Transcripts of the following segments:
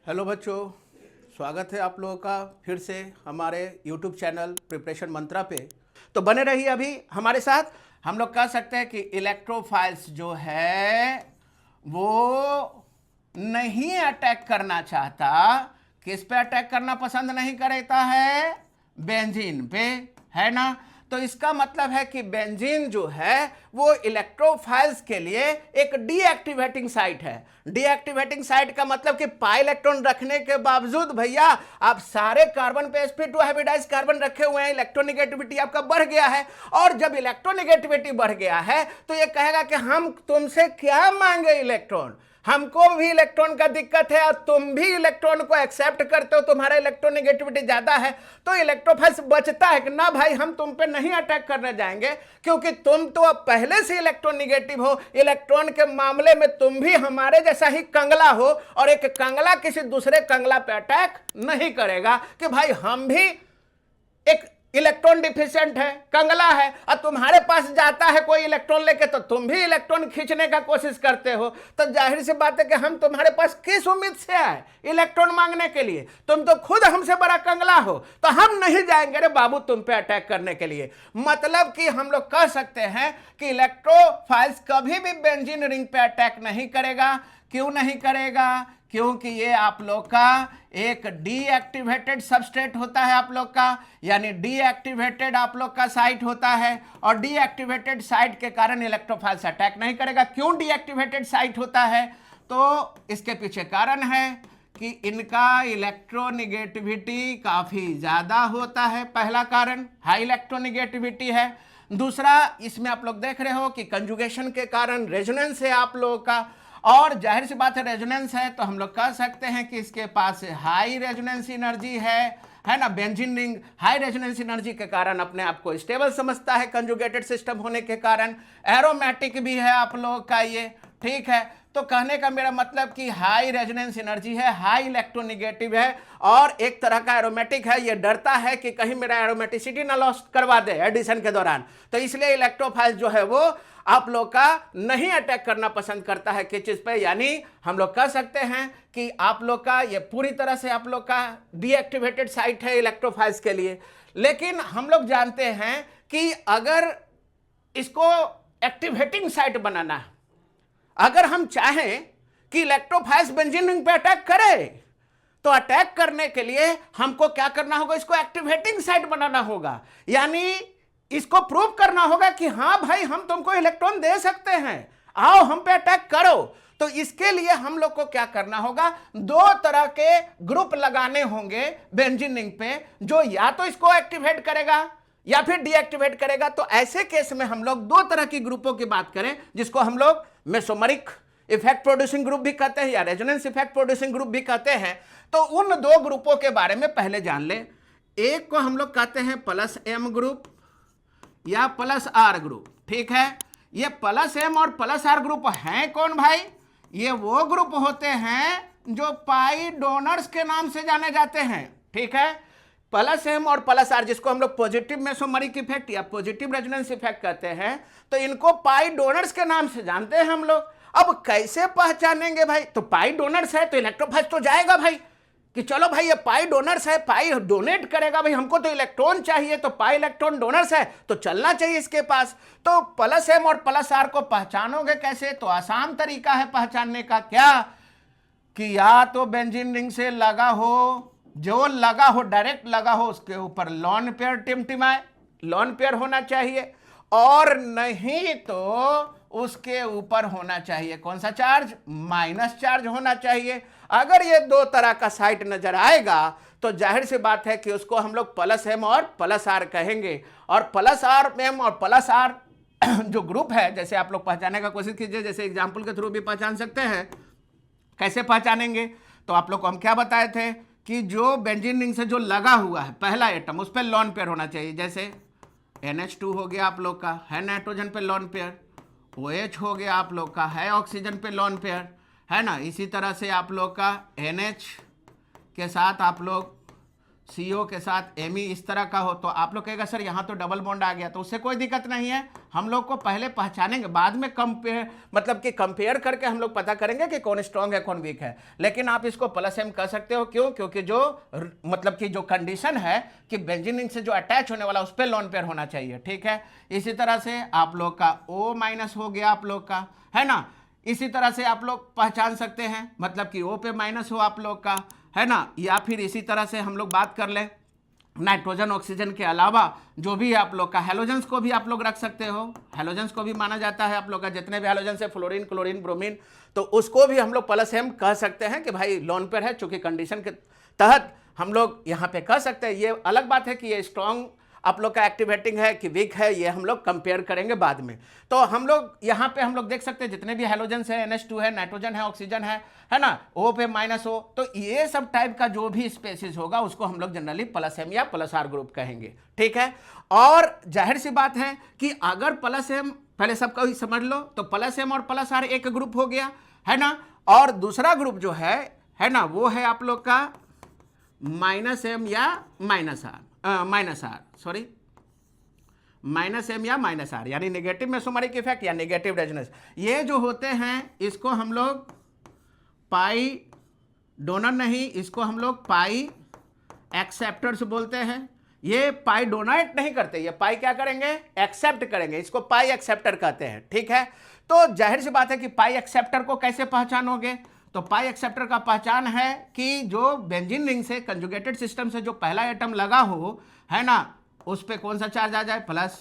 Hello बच्चों, स्वागत है आप लोगों का फिर से हमारे YouTube चैनल प्रिपरेशन मंत्रा पे। तो बने रहिए अभी हमारे साथ। हम लोग कह सकते हैं कि इलेक्ट्रोफाइल्स जो है वो नहीं अटैक करना चाहता। किस पे अटैक करना पसंद नहीं करता है? बेंजीन पे, है ना। तो इसका मतलब है कि बेंजीन जो है वो इलेक्ट्रोफाइल्स के लिए एक डीएक्टिवेटिंग साइट है। डीएक्टिवेटिंग साइट का मतलब कि पाई इलेक्ट्रॉन रखने के बावजूद भैया आप सारे कार्बन पे sp2 हाइब्रिडाइज कार्बन रखे हुए हैं, इलेक्ट्रोनिगेटिविटी आपका बढ़ गया है। और जब इलेक्ट्रोनिगेटिविटी बढ़ गया है तो ये कहेगा कि हम तुमसे क्या मांगे इलेक्ट्रॉन, हमको भी इलेक्ट्रॉन का दिक्कत है और तुम भी इलेक्ट्रॉन को एक्सेप्ट करते हो, तुम्हारा इलेक्ट्रोनिगेटिविटी ज्यादा है। तो इलेक्ट्रोफाइल्स बचता है कि ना भाई हम तुम पे नहीं अटैक करने जाएंगे क्योंकि तुम तो अब पहले से इलेक्ट्रोनिगेटिव हो। इलेक्ट्रॉन के मामले में तुम भी हमारे जैसा ही कंगला हो और एक कंगला किसी दूसरे कंगला पे अटैक नहीं करेगा कि भाई हम भी एक इलेक्ट्रॉन डिफिशिएंट है, कंगला है, और तुम्हारे पास जाता है कोई इलेक्ट्रॉन लेके तो तुम भी इलेक्ट्रॉन खींचने का कोशिश करते हो। तो जाहिर सी बात है कि हम तुम्हारे पास किस उम्मीद से आए इलेक्ट्रॉन मांगने के लिए? तुम तो खुद हमसे बड़ा कंगला हो, तो हम नहीं जाएंगे रे बाबू तुम पे अटैक करने के लिए। मतलब कि हम लोग कह सकते हैं कि इलेक्ट्रोफाइल्स कभी भी बेंजीन रिंग पे अटैक नहीं करेगा। क्यों नहीं करेगा? क्योंकि ये आप लोग का एक डीएक्टिवेटेड सबस्ट्रेट होता है, आप लोग का यानी डीएक्टिवेटेड आप लोग का साइट होता है। और डीएक्टिवेटेड साइट के कारण इलेक्ट्रोफाइल्स अटैक नहीं करेगा। क्यों डीएक्टिवेटेड साइट होता है? तो इसके पीछे कारण है कि इनका इलेक्ट्रोनिगेटिविटी काफी ज्यादा होता है। पहला कारण हाई इलेक्ट्रोनिगेटिविटी है। दूसरा, इसमें आप लोग देख रहे हो कि कंजुगेशन के कारण रेजोनेंस है आप लोगों का, और जाहिर सी बात है रेजोनेंस है तो हम लोग कह सकते हैं कि इसके पास हाई रेजोनेंस एनर्जी है ना। Benzene ring high resonance energy के कारण अपने आप को स्टेबल समझता है कंजुगेटेड सिस्टम होने के कारण। एरोमेटिक भी है आप लोगों का ये, ठीक है। तो कहने का मेरा मतलब कि हाई रेजोनेंस एनर्जी है, हाई इलेक्ट्रोनिगेटिव है और एक तरह का एरोमेटिक है। ये डरता है कि कहीं मेरा एरोमेटिसिटी ना लॉस करवा दे एडिशन के दौरान, तो इसलिए इलेक्ट्रोफाइल जो है वो आप लोग का नहीं अटैक करना पसंद करता है किस चीज पे, यानी हम लोग कह सकते हैं कि आप लोग का ये पूरी तरह से आप लोग का डीएक्टिवेटेड साइट है इलेक्ट्रोफाइल्स के लिए। लेकिन हम लोग जानते हैं कि अगर इसको एक्टिवेटिंग साइट बनाना है, अगर हम चाहें कि इलेक्ट्रोफाइल्स बेंजीन रिंग पे अटैक करे, तो अटैक करने के लिए हमको क्या करना होगा? इसको एक्टिवेटिंग साइट बनाना होगा, यानी इसको प्रूव करना होगा कि हां भाई हम तुमको इलेक्ट्रॉन दे सकते हैं, आओ हम पे अटैक करो। तो इसके लिए हम लोग को क्या करना होगा? दो तरह के ग्रुप लगाने होंगे बेंजीन रिंग पे, जो या तो इसको एक्टिवेट करेगा या फिर डीएक्टिवेट करेगा। तो ऐसे केस में हम लोग दो तरह की ग्रुपों की बात करें, जिसको हम लोग मेसोमरिक इफेक्ट प्रोड्यूसिंग ग्रुप भी कहते हैं या रेजोनेंस इफेक्ट प्रोड्यूसिंग ग्रुप भी कहते हैं। तो उन दो ग्रुपों के बारे में पहले जान ले। एक को हम लोग कहते हैं प्लस एम ग्रुप या प्लस आर ग्रुप, ठीक है। ये प्लस एम और प्लस आर ग्रुप हैं कौन भाई? ये वो ग्रुप होते हैं जो पाई डोनर्स के नाम से जाने जाते हैं, ठीक है। प्लस एम और प्लस आर, जिसको हम लोग पॉजिटिव मेसोमरिक इफेक्ट या पॉजिटिव रेजोनेंस इफेक्ट कहते हैं, तो इनको पाई डोनर्स के नाम से जानते हैं हम लोग। अब कैसे पहचानेंगे भाई? तो पाई डोनर्स है तो इलेक्ट्रोफाइल तो जाएगा भाई कि चलो भाई ये पाई डोनर्स है, पाई डोनेट करेगा भाई, हमको तो इलेक्ट्रॉन चाहिए, तो पाई इलेक्ट्रॉन डोनर्स है तो चलना चाहिए इसके पास। तो प्लस एम और प्लस आर को पहचानोगे कैसे? तो आसान तरीका है पहचानने का, क्या कि या तो बेंजीन रिंग से लगा हो, जो लगा हो डायरेक्ट लगा हो उसके ऊपर लॉन पेयर टिमटिमाए, लॉन पेयर होना चाहिए, और नहीं तो उसके ऊपर होना चाहिए कौन सा चार्ज? माइनस चार्ज होना चाहिए। अगर ये दो तरह का साइट नजर आएगा तो जाहिर सी बात है कि उसको हम लोग प्लस एम और प्लस आर कहेंगे। और प्लस आर एम और प्लस आर जो ग्रुप है, जैसे आप लोग पहचानने का कोशिश कीजिए, जैसे एग्जाम्पल के थ्रू भी पहचान सकते हैं। कैसे पहचानेंगे? तो आप लोग को हम क्या बताए थे कि जो बेंजीन रिंग से जो लगा हुआ है पहला एटम, उस पर लॉन पेयर होना चाहिए। जैसे NH2 हो गया आप लोग का, है नाइट्रोजन पे लॉन पेयर, OH हो गया आप लोग का, है ऑक्सीजन पे लॉन पेयर, है ना। इसी तरह से आप लोग का NH के साथ आप लोग CO के साथ Me इस तरह का हो, तो आप लोग कहेगा सर यहाँ तो डबल बॉन्ड आ गया, तो उससे कोई दिक्कत नहीं है। हम लोग को पहले पहचानेंगे, बाद में कंपेयर मतलब कि कंपेयर करके हम लोग पता करेंगे कि कौन स्ट्रांग है कौन वीक है। लेकिन आप इसको प्लस M कह सकते हो, क्यों? क्योंकि जो मतलब कि जो कंडीशन है कि बेंजीन रिंग से जो अटैच होने वाला उस पर लोन पेयर होना चाहिए, ठीक है। इसी तरह से आप लोग का O- हो गया आप लोग का, है ना। इसी तरह से आप लोग पहचान सकते हैं, मतलब कि O पे माइनस हो आप लोग का, है ना। या फिर इसी तरह से हम लोग बात कर लें नाइट्रोजन ऑक्सीजन के अलावा जो भी आप लोग का हैलोजेंस को भी आप लोग रख सकते हो। हैलोजेंस को भी माना जाता है आप लोग का, जितने भी हैलोजेंस है, फ्लोरीन, क्लोरीन, ब्रोमीन, तो उसको भी हम लोग प्लस M कह सकते हैं कि भाई लोन पेयर है, चूंकि कंडीशन के तहत हम लोग यहाँ पे कह सकते हैं। ये अलग बात है कि ये स्ट्रॉन्ग आप लोग का एक्टिवेटिंग है कि वीक है, ये हम लोग कंपेयर करेंगे बाद में। तो हम लोग यहाँ पे हम लोग देख सकते हैं जितने भी हैलोजेंस है, NH2 है, नाइट्रोजन है, ऑक्सीजन है ना, O पे माइनस हो, तो ये सब टाइप का जो भी स्पेसिस होगा उसको हम लोग जनरली प्लस M या प्लस R ग्रुप कहेंगे, ठीक है। और जाहिर सी बात है कि अगर प्लस M, पहले सबका ही समझ लो, तो प्लस M और प्लस R एक ग्रुप हो गया, है ना। और दूसरा ग्रुप जो है ना, वो है आप लोग का माइनस M या minus R, sorry, minus M या माइनस R, यानी नेगेटिव मेसोमेरिक इफेक्ट या नेगेटिव रेजोनेंस। ये जो होते हैं इसको हम लोग पाई डोनर नहीं, इसको हम लोग पाई एक्सेप्टर्स बोलते हैं। ये पाई डोनेट नहीं करते, ये पाई क्या करेंगे, एक्सेप्ट करेंगे, इसको पाई एक्सेप्टर कहते हैं, ठीक है। तो जाहिर सी बात है कि पाई एक्सेप्टर को कैसे पहचानोगे, तो पाई एक्सेप्टर का पहचान है कि जो बेंजीन रिंग से कंजुगेटेड सिस्टम से जो पहला एटम लगा हो, है ना, उस पे कौन सा चार्ज आ जाए, प्लस।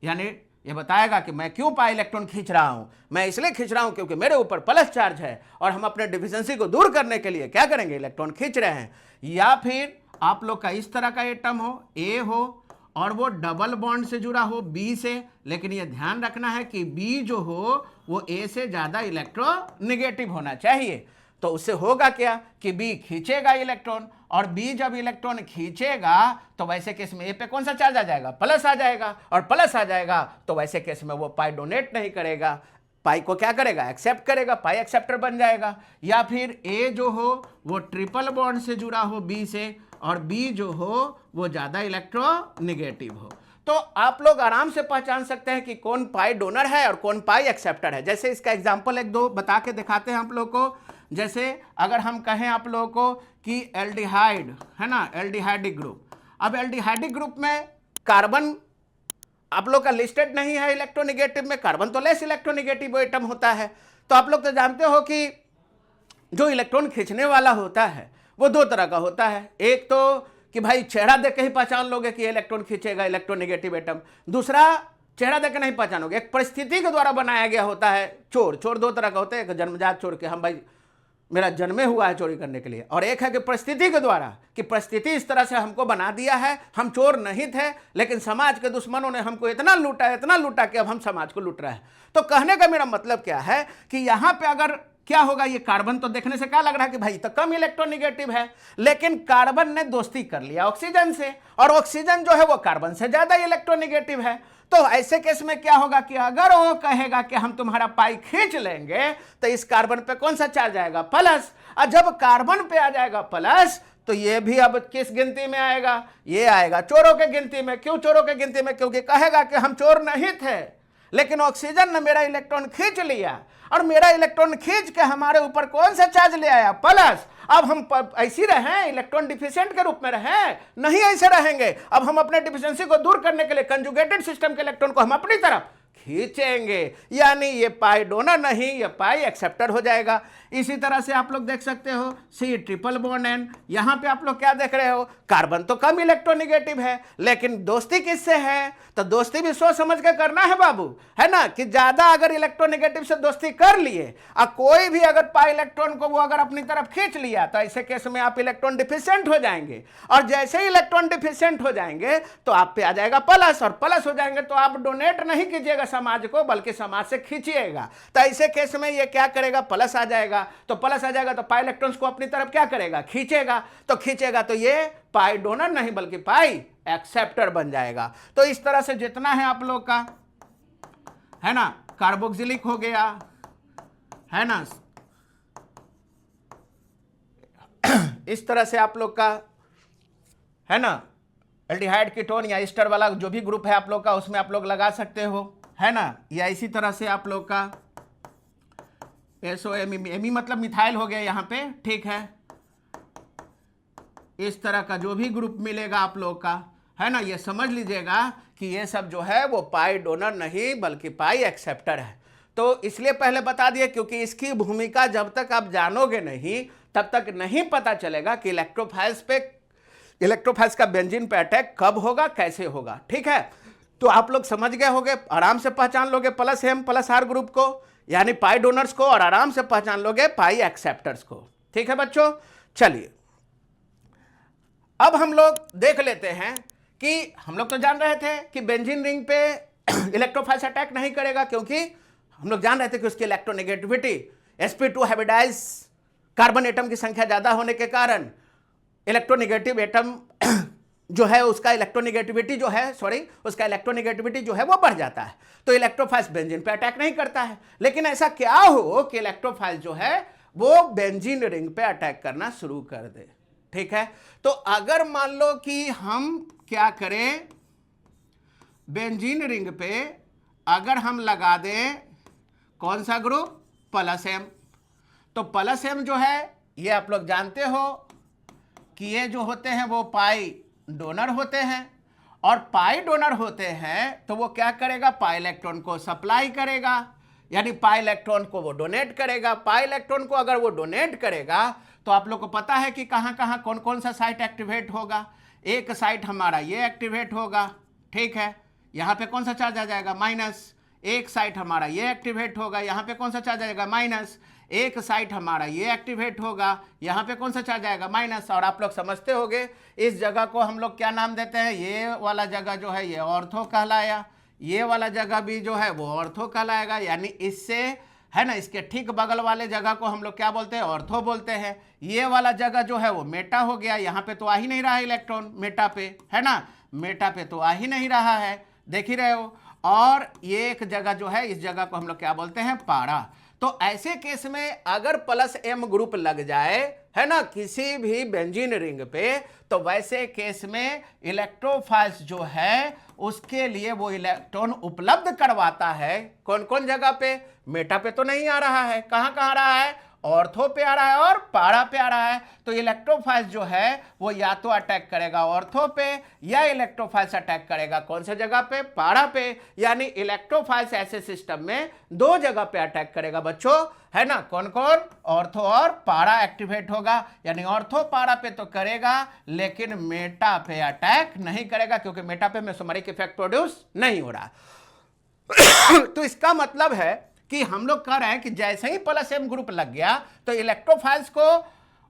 यानी ये बताएगा कि मैं क्यों पाई इलेक्ट्रॉन खींच रहा हूं, मैं इसलिए खींच रहा हूं क्योंकि मेरे ऊपर प्लस चार्ज है और हम अपने डिफिशिएंसी को दूर करने के लिए क्या करेंगे, इलेक्ट्रॉन खींच रहे हैं। या फिर आप लोग का इस तरह का एटम हो, A हो, और वो डबल बॉन्ड से जुड़ा हो B से, लेकिन ये ध्यान रखना है कि B जो हो वो A से ज्यादा इलेक्ट्रोनेगेटिव होना चाहिए। तो उससे होगा क्या कि B खींचेगा इलेक्ट्रॉन, और B जब इलेक्ट्रॉन खींचेगा तो वैसे केस में A पे कौन सा चार्ज आ जाएगा, प्लस आ जाएगा, और प्लस आ जाएगा तो वैसे केस में वो पाई डोनेट नहीं करेगा, पाई को क्या करेगा, एक्सेप्ट करेगा, पाई एक्सेप्टर बन जाएगा। या फिर A जो हो वो ट्रिपल बॉन्ड से जुड़ा हो B से, और B जो हो वो ज्यादा इलेक्ट्रोनेगेटिव हो। तो आप लोग आराम से पहचान सकते हैं कि कौन पाई डोनर है और कौन पाई एक्सेप्टर है। जैसे इसका एग्जांपल एक दो बता के दिखाते हैं आप लोग को। जैसे अगर हम कहें आप लोगों को कि एल्डिहाइड है ना, एल्डिहाइडिक ग्रुप, अब एल्डिहाइडिक ग्रुप में कार्बन आप लोग का लिस्टेड नहीं है इलेक्ट्रोनेगेटिव में, कार्बन तो लेस इलेक्ट्रोनेगेटिव एटम होता है। तो आप लोग तो जानते हो कि जो इलेक्ट्रॉन खींचने वाला होता है वो दो तरह का होता है। एक तो कि भाई चेहरा देख के ही पहचान लोगे कि इलेक्ट्रॉन खींचेगा इलेक्ट्रोनेगेटिव एटम, दूसरा चेहरा देख के नहीं पहचानोगे, एक परिस्थिति के द्वारा बनाया गया होता है चोर। चोर दो तरह का होता है, एक जन्मजात चोर के हम भाई मेरा जन्मे हुआ है चोरी करने के लिए, और एक है कि परिस्थिति के द्वारा, कि परिस्थिति इस तरह से हमको बना दिया है, हम चोर नहीं थे लेकिन समाज के दुश्मनों ने हमको इतना लूटा कि अब हम समाज को लूट रहे हैं। तो कहने का मेरा मतलब क्या है कि यहां पे अगर क्या होगा, ये कार्बन तो देखने से क्या लग रहा है कि भाई तो कम इलेक्ट्रोनेगेटिव है, लेकिन कार्बन ने दोस्ती कर लिया ऑक्सीजन से, और ऑक्सीजन जो है वो कार्बन से ज्यादा इलेक्ट्रोनेगेटिव है। तो ऐसे केस में क्या होगा कि अगर वो कहेगा कि हम तुम्हारा पाई खींच लेंगे तो इस कार्बन पे कौन सा चार्ज आएगा, प्लस। और जब कार्बन पे आ जाएगा प्लस तो ये भी अब किस गिनती में आएगा, ये आएगा चोरों के गिनती में। क्यों चोरों के गिनती में, क्योंकि कहेगा कि हम चोर नहीं थे लेकिन ऑक्सीजन ने मेरा इलेक्ट्रॉन खींच लिया, और मेरा इलेक्ट्रॉन खींच के हमारे ऊपर कौन सा चार्ज ले आया, प्लस। अब हम ऐसी रहें, इलेक्ट्रॉन डिफिशिएंट के रूप में रहें, नहीं ऐसे रहेंगे। अब हम अपने डिफिशिएंसी को दूर करने के लिए कंजुगेटेड सिस्टम के इलेक्ट्रॉन को हम अपनी तरफ खींचेंगे, यानी ये पाई डोनर नहीं, ये पाई एक्सेप्टर हो जाएगा। इसी तरह से आप लोग देख सकते हो C ट्रिपल बॉन्ड N, यहां पे आप लोग क्या देख रहे हो, कार्बन तो कम इलेक्ट्रोनेगेटिव है लेकिन दोस्ती किससे है, तो दोस्ती भी सोच समझ के करना है बाबू, है ना, कि ज्यादा अगर इलेक्ट्रोनेगेटिव से दोस्ती कर लिए और कोई भी अगर पाई इलेक्ट्रॉन को वो अगर अपनी तरफ खींच लिया तो ऐसे केस में आप इलेक्ट्रॉन डिफिशिएंट हो जाएंगे, और जैसे ही इलेक्ट्रॉन डिफिशिएंट हो जाएंगे तो आप पे आ जाएगा प्लस, और प्लस हो जाएंगे तो आप डोनेट नहीं कीजिएगा समाज को बल्कि समाज से खींचिएगा। तो ऐसे केस में ये क्या करेगा, प्लस आ जाएगा, तो प्लस आ जाएगा तो पाई इलेक्ट्रॉन्स को अपनी तरफ क्या करेगा, खींचेगा। तो खींचेगा तो ये पाई डोनर नहीं बल्कि पाई एक्सेप्टर बन जाएगा। तो इस तरह से जितना है आप लोग का, है ना, कार्बोक्सिलिक हो गया, है ना, इस तरह से आप लोग का है ना, एल्डिहाइड कीटोन या ईस्टर वाला जो भी ग्रुप है आप लोग का उसमें आप लोग लगा सकते हो, है ना, या इसी तरह से आप लोग का SOMe, एमी मतलब मिथाइल हो गया यहाँ पे, ठीक है। इस तरह का जो भी ग्रुप मिलेगा आप लोग का, है ना, ये समझ लीजिएगा कि ये सब जो है वो पाई डोनर नहीं बल्कि पाई एक्सेप्टर है। तो इसलिए पहले बता दिए क्योंकि इसकी भूमिका जब तक आप जानोगे नहीं तब तक नहीं पता चलेगा कि इलेक्ट्रोफाइल्स का बेंजीन पे अटैक कब होगा, कैसे होगा, ठीक है। तो आप लोग समझ गए होंगे, आराम से पहचान लोगे +M+R ग्रुप को यानी पाई डोनर्स को, और आराम से पहचान लोगे पाई एक्सेप्टर्स को, ठीक है बच्चों। चलिए अब हम लोग देख लेते हैं कि हम लोग तो जान रहे थे कि बेंजीन रिंग पे इलेक्ट्रोफाइल्स अटैक नहीं करेगा क्योंकि हम लोग जान रहे थे कि उसकी electronegativity sp2 hybridise carbon atom की संख्या ज्यादा होने के कारण इलेक्ट्रोनेगेटिव एटम जो है उसका इलेक्ट्रोनेगेटिविटी जो है वो बढ़ जाता है। तो इलेक्ट्रोफाइल्स बेंजीन पे अटैक नहीं करता है। लेकिन ऐसा क्या हो कि इलेक्ट्रोफाइल जो है वो बेंजीन रिंग पे अटैक करना शुरू कर दे, ठीक है। तो अगर मान लो कि हम क्या करें, बेंजीन रिंग पे अगर हम लगा दें कौन सा ग्रुप, +M, तो +M जो है ये आप लोग जानते हो कि ये जो होते हैं वो पाई डोनर होते हैं, और पाई डोनर होते हैं तो वो क्या करेगा, पाई इलेक्ट्रॉन को सप्लाई करेगा, यानी पाई इलेक्ट्रॉन को वो डोनेट करेगा। पाई इलेक्ट्रॉन को अगर वो डोनेट करेगा तो आप लोग को पता है कि कहाँ कहाँ कौन कौन सा साइट एक्टिवेट होगा। एक साइट हमारा ये एक्टिवेट होगा, ठीक है, यहाँ पे कौन सा चार्ज आ जाएगा, माइनस। एक साइट हमारा ये एक्टिवेट होगा, यहाँ पे कौन सा चार्ज आएगा, माइनस। एक साइट हमारा ये एक्टिवेट होगा, यहाँ पे कौन सा चार्ज आएगा, माइनस। और आप लोग समझते होंगे इस जगह को हम लोग क्या नाम देते हैं, ये वाला जगह जो है ये ऑर्थो कहलाया, ये वाला जगह भी जो है वो ऑर्थो कहलाएगा, यानी इससे है ना इसके ठीक बगल वाले जगह को हम लोग क्या बोलते हैं, ऑर्थो बोलते हैं। ये वाला जगह जो है वो मेटा हो गया, यहाँ पे तो आ ही नहीं रहा है इलेक्ट्रॉन, मेटा पे, है ना, मेटा पे तो आ ही नहीं रहा है, देख ही रहे हो। और ये एक जगह जो है इस जगह को हम लोग क्या बोलते हैं, पारा। तो ऐसे केस में अगर +M ग्रुप लग जाए, है ना, किसी भी बेंजीन रिंग पे, तो वैसे केस में इलेक्ट्रोफाइल्स जो है उसके लिए वो इलेक्ट्रॉन उपलब्ध करवाता है। कौन कौन जगह पे, मेटा पे तो नहीं आ रहा है, कहाँ कहाँ आ रहा है, ऑर्थो पे आ रहा है और पारा पे आ रहा है। तो इलेक्ट्रोफाइल्स जो है वो या तो अटैक करेगा ऑर्थो पे या इलेक्ट्रोफाइल्स अटैक करेगा कौन से जगह पे, पारा पे। यानी इलेक्ट्रोफाइल्स ऐसे सिस्टम में दो जगह पे अटैक करेगा बच्चों, है ना, कौन कौन, ऑर्थो और पारा एक्टिवेट होगा। यानी ऑर्थो पारा पे तो करेगा लेकिन मेटा पे अटैक नहीं करेगा क्योंकि मेटा पे मेसोमेरिक इफेक्ट प्रोड्यूस नहीं हो रहा। तो इसका मतलब है कि हम लोग कह रहे हैं कि जैसे ही +M ग्रुप लग गया तो इलेक्ट्रोफाइल्स को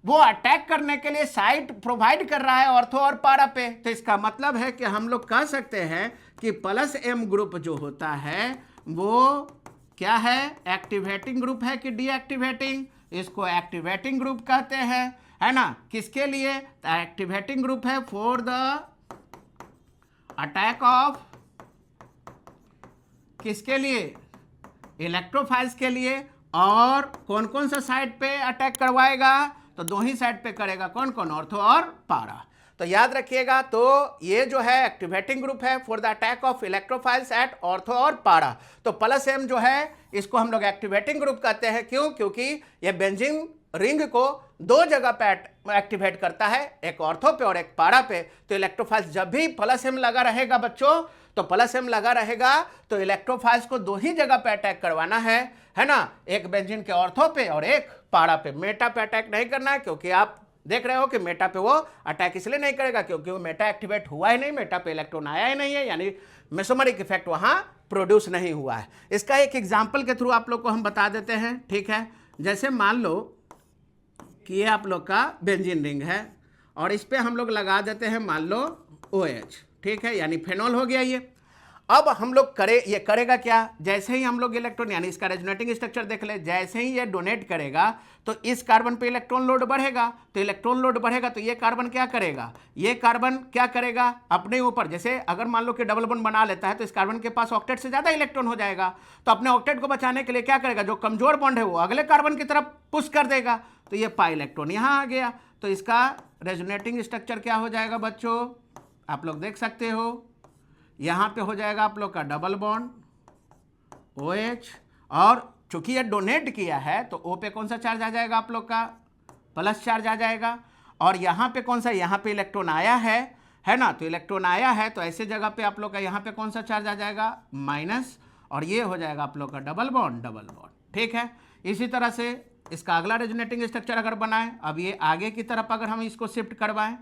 वो अटैक करने के लिए साइट प्रोवाइड कर रहा है ऑर्थो और पारा पे। तो इसका मतलब है कि हम लोग कह सकते हैं कि +M ग्रुप जो होता है वो क्या है, एक्टिवेटिंग ग्रुप है कि डीएक्टिवेटिंग। इसको एक्टिवेटिंग ग्रुप कहते हैं, है ना, किसके लिए, तो एक्टिवेटिंग ग्रुप है फॉर द अटैक ऑफ, किसके लिए, इलेक्ट्रोफाइल्स के लिए। और कौन कौन सा साइड पे अटैक करवाएगा, तो दो ही साइड पे करेगा, कौन कौन, ऑर्थो और पारा। तो याद रखिएगा, तो ये जो है एक्टिवेटिंग ग्रुप है for the attack of electrophiles at ortho और पारा। तो +M जो है इसको हम लोग एक्टिवेटिंग ग्रुप कहते हैं। क्यों, क्योंकि ये बेंजीन रिंग को दो जगह पे एक्टिवेट करता है, एक ऑर्थो पे और एक पारा पे। तो इलेक्ट्रोफाइल्स जब भी +M लगा रहेगा बच्चों, तो +M लगा रहेगा तो इलेक्ट्रोफाइल्स को दो ही जगह पे अटैक करवाना है ना, एक बेंजीन के ऑर्थो पे और एक पारा पे। मेटा पे अटैक नहीं करना है क्योंकि आप देख रहे हो कि मेटा पे वो अटैक इसलिए नहीं करेगा क्योंकि वो मेटा एक्टिवेट हुआ ही नहीं, मेटा पे इलेक्ट्रॉन आया ही नहीं है, यानी मेसोमेरिक इफेक्ट वहां प्रोड्यूस नहीं हुआ है। इसका एक एग्जाम्पल के थ्रू आप लोग को हम बता देते हैं, ठीक है। जैसे मान लो कि ये आप लोग का बेंजीन रिंग है और इस पर हम लोग लगा देते हैं मान लो OH, ठीक है, यानी फेनॉल हो गया ये। अब हम लोग ये करेगा क्या, जैसे ही हम लोग इलेक्ट्रॉन, यानी इसका रेजोनेटिंग स्ट्रक्चर देख ले, जैसे ही ये डोनेट करेगा तो इस कार्बन पे इलेक्ट्रॉन लोड बढ़ेगा। तो इलेक्ट्रॉन लोड बढ़ेगा तो ये कार्बन क्या करेगा, ये कार्बन क्या करेगा, अपने ऊपर, जैसे अगर मान लो कि डबल बॉन्ड बना लेता है तो इस कार्बन के पास ऑक्टेट से ज्यादा इलेक्ट्रॉन हो जाएगा। तो अपने ऑक्टेट को बचाने के लिए क्या करेगा, जो कमजोर बॉन्ड है वो अगले कार्बन की तरफ पुश कर देगा। तो ये पाई इलेक्ट्रॉन यहाँ आ गया। तो तो इसका रेजोनेटिंग स्ट्रक्चर क्या हो जाएगा बच्चों, आप लोग देख सकते हो, यहाँ पे हो जाएगा आप लोग का डबल बॉन्ड OH, और चूंकि ये डोनेट किया है तो O पे कौन सा चार्ज आ जाएगा आप लोग का, प्लस चार्ज आ जाएगा, और यहाँ पे कौन सा, यहाँ पे इलेक्ट्रॉन आया है ना, तो इलेक्ट्रॉन आया है तो ऐसे जगह पे आप लोग का यहाँ पे कौन सा चार्ज आ जाएगा, माइनस, और ये हो जाएगा आप लोग का डबल बॉन्ड, ठीक है। इसी तरह से इसका अगला रेजोनेटिंग स्ट्रक्चर अगर बनाएं, अब ये आगे की तरफ अगर हम इसको शिफ्ट करवाएं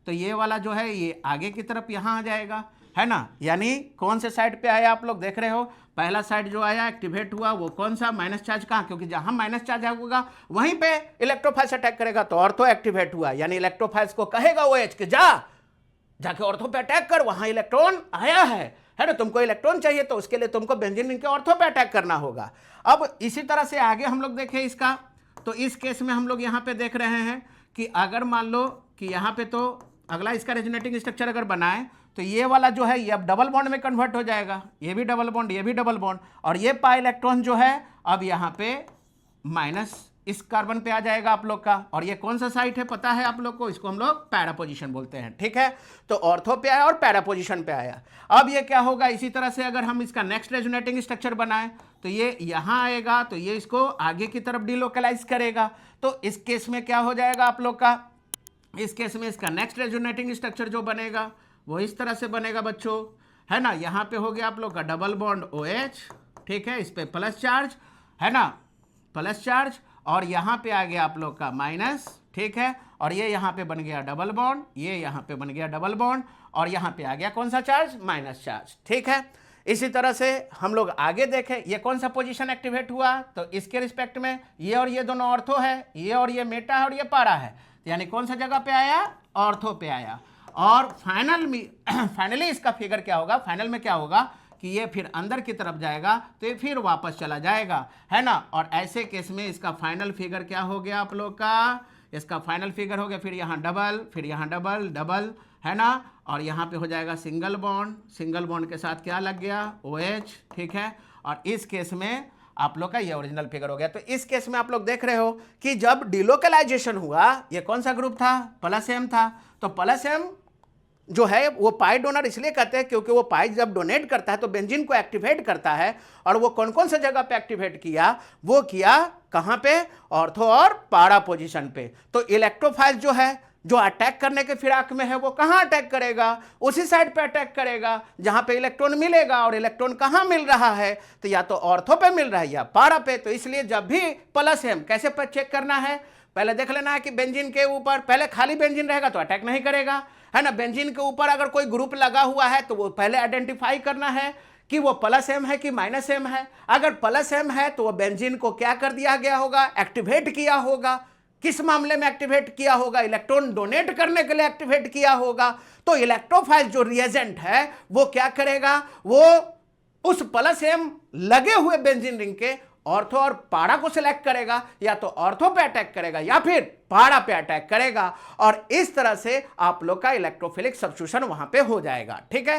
तो ये वाला जो है ये आगे की तरफ यहाँ आ जाएगा, है ना, यानी कौन से साइड पे आया आप लोग देख रहे हो, पहला साइड जो आया एक्टिवेट हुआ वो कौन सा, माइनस चार्ज, कहाँ, क्योंकि जहां माइनस चार्ज होगा वहीं पे इलेक्ट्रोफाइल्स अटैक करेगा, तो ऑर्थो एक्टिवेट हुआ, यानी इलेक्ट्रोफाइल्स को कहेगा OH कि जाके ऑर्थो पे अटैक कर, वहां इलेक्ट्रॉन आया है ना, तुमको इलेक्ट्रॉन चाहिए तो उसके लिए तुमको बेंजीन रिंग के ऑर्थो पे अटैक करना होगा। अब इसी तरह से आगे हम लोग देखें इसका, तो इस केस में हम लोग यहाँ पे देख रहे हैं कि अगर मान लो कि यहाँ पे तो अगला इसका रेजोनेटिंग स्ट्रक्चर अगर बनाए तो ये वाला जो है ये अब डबल बॉन्ड में कन्वर्ट हो जाएगा, ये भी डबल बॉन्ड, ये भी डबल बॉन्ड, और ये पाई इलेक्ट्रॉन जो है अब यहाँ पे माइनस इस कार्बन पे आ जाएगा आप लोग का, और ये कौन सा साइट है पता है आप लोग को, इसको हम लोग पैरा पोजीशन बोलते हैं, ठीक है। तो ऑर्थो पे आया और पैरा पोजीशन पे आया। अब ये क्या होगा, इसी तरह से अगर हम इसका नेक्स्ट रेजोनेटिंग स्ट्रक्चर बनाएं तो ये यहाँ आएगा, तो ये इसको आगे की तरफ डिलोकलाइज करेगा, तो इस केस में क्या हो जाएगा आप लोग का, इस केस में इसका नेक्स्ट रेजोनेटिंग स्ट्रक्चर जो बनेगा वो इस तरह से बनेगा बच्चों, है ना, यहाँ पे हो गया आप लोग का डबल बॉन्ड OH, ठीक है, इस पे प्लस चार्ज, है ना, प्लस चार्ज, और यहाँ पे आ गया आप लोग का माइनस, ठीक है, और ये यहाँ पे बन गया डबल बॉन्ड, ये यहाँ पे बन गया डबल बॉन्ड, और यहाँ पे आ गया कौन सा चार्ज, माइनस चार्ज, ठीक है। इसी तरह से हम लोग आगे देखें, ये कौन सा पोजीशन एक्टिवेट हुआ, तो इसके रिस्पेक्ट में ये और ये दोनों ऑर्थो है, ये और ये मेटा है और ये पारा है, यानी कौन सा जगह पे आया, ऑर्थो पे आया। और फाइनली इसका फिगर क्या होगा, फाइनल में क्या होगा कि ये फिर अंदर की तरफ जाएगा तो ये फिर वापस चला जाएगा, है ना, और ऐसे केस में इसका फाइनल फिगर क्या हो गया आप लोग का, इसका फाइनल फिगर हो गया फिर यहाँ डबल, फिर यहाँ डबल डबल, है ना, और यहाँ पे हो जाएगा सिंगल बॉन्ड के साथ क्या लग गया, OH, ठीक है, और इस केस में आप लोग का ये ओरिजिनल फिगर हो गया। तो इस केस में आप लोग देख रहे हो कि जब डिलोकलाइजेशन हुआ, ये कौन सा ग्रुप था, +M था, तो +M जो है वो पाई डोनर इसलिए कहते हैं क्योंकि वो पाई जब डोनेट करता है तो बेंजीन को एक्टिवेट करता है, और वो कौन कौन सा जगह पे एक्टिवेट किया, वो किया कहाँ पे, ऑर्थो और पारा पोजीशन पे। तो इलेक्ट्रोफाइल जो है जो अटैक करने के फिराक में है वो कहाँ अटैक करेगा, उसी साइड पे अटैक करेगा जहां पे इलेक्ट्रॉन मिलेगा, और इलेक्ट्रॉन कहाँ मिल रहा है, तो या तो ऑर्थो पे मिल रहा है या पारा पे। तो इसलिए जब भी +M कैसे पर चेक करना है, पहले देख लेना है कि बेंजीन के ऊपर पहले खाली बेंजीन रहेगा तो अटैक नहीं करेगा, है ना, बेंजीन के ऊपर अगर कोई ग्रुप लगा हुआ है तो वो पहले आइडेंटिफाई करना है कि वो +M है कि -M है। अगर +M है तो वो बेंजीन को क्या कर दिया गया होगा, एक्टिवेट किया होगा। किस मामले में एक्टिवेट किया होगा, इलेक्ट्रॉन डोनेट करने के लिए एक्टिवेट किया होगा। तो इलेक्ट्रोफाइल जो रिएजेंट है वो क्या करेगा, वो उस +M लगे हुए बेंजीन रिंग के ऑर्थो और पारा को सिलेक्ट करेगा, या तो ऑर्थो पे अटैक करेगा या फिर पारा पे अटैक करेगा, और इस तरह से आप लोग का इलेक्ट्रोफिलिक सब्स्टिट्यूशन वहां पे हो जाएगा, ठीक है।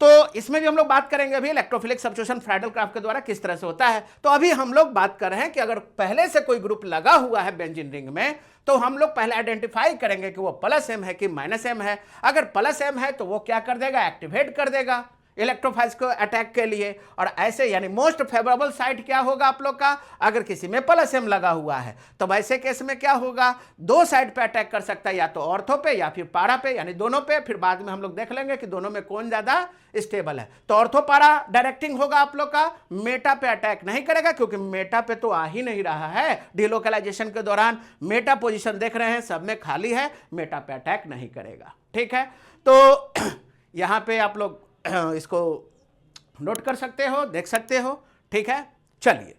तो इसमें भी हम लोग बात करेंगे अभी इलेक्ट्रोफिलिक सब्स्टिट्यूशन फ्रैडल क्राफ्ट के द्वारा किस तरह से होता है। तो अभी हम लोग बात कर रहे हैं कि अगर पहले से कोई ग्रुप लगा हुआ है बेंजीन रिंग में तो हम लोग पहले आइडेंटिफाई करेंगे कि वो +M है कि -M है। अगर +M है तो वो क्या कर देगा, एक्टिवेट कर देगा इलेक्ट्रोफाइल्स को अटैक के लिए, और ऐसे यानी मोस्ट फेवरेबल साइट क्या होगा आप लोग का, अगर किसी में +M लगा हुआ है तो वैसे केस में क्या होगा, दो साइड पे अटैक कर सकता है, या तो ऑर्थो पे या फिर पारा पे, यानी दोनों पे। फिर बाद में हम लोग देख लेंगे कि दोनों में कौन ज्यादा स्टेबल है। तो ऑर्थो पारा डायरेक्टिंग होगा आप लोग का, मेटा पे अटैक नहीं करेगा क्योंकि मेटा पे तो आ ही नहीं रहा है। डिलोकलाइजेशन के दौरान मेटा पोजिशन देख रहे हैं सब में खाली है, मेटा पे अटैक नहीं करेगा, ठीक है। तो यहां पे आप लोग इसको नोट कर सकते हो, देख सकते हो, ठीक है। चलिए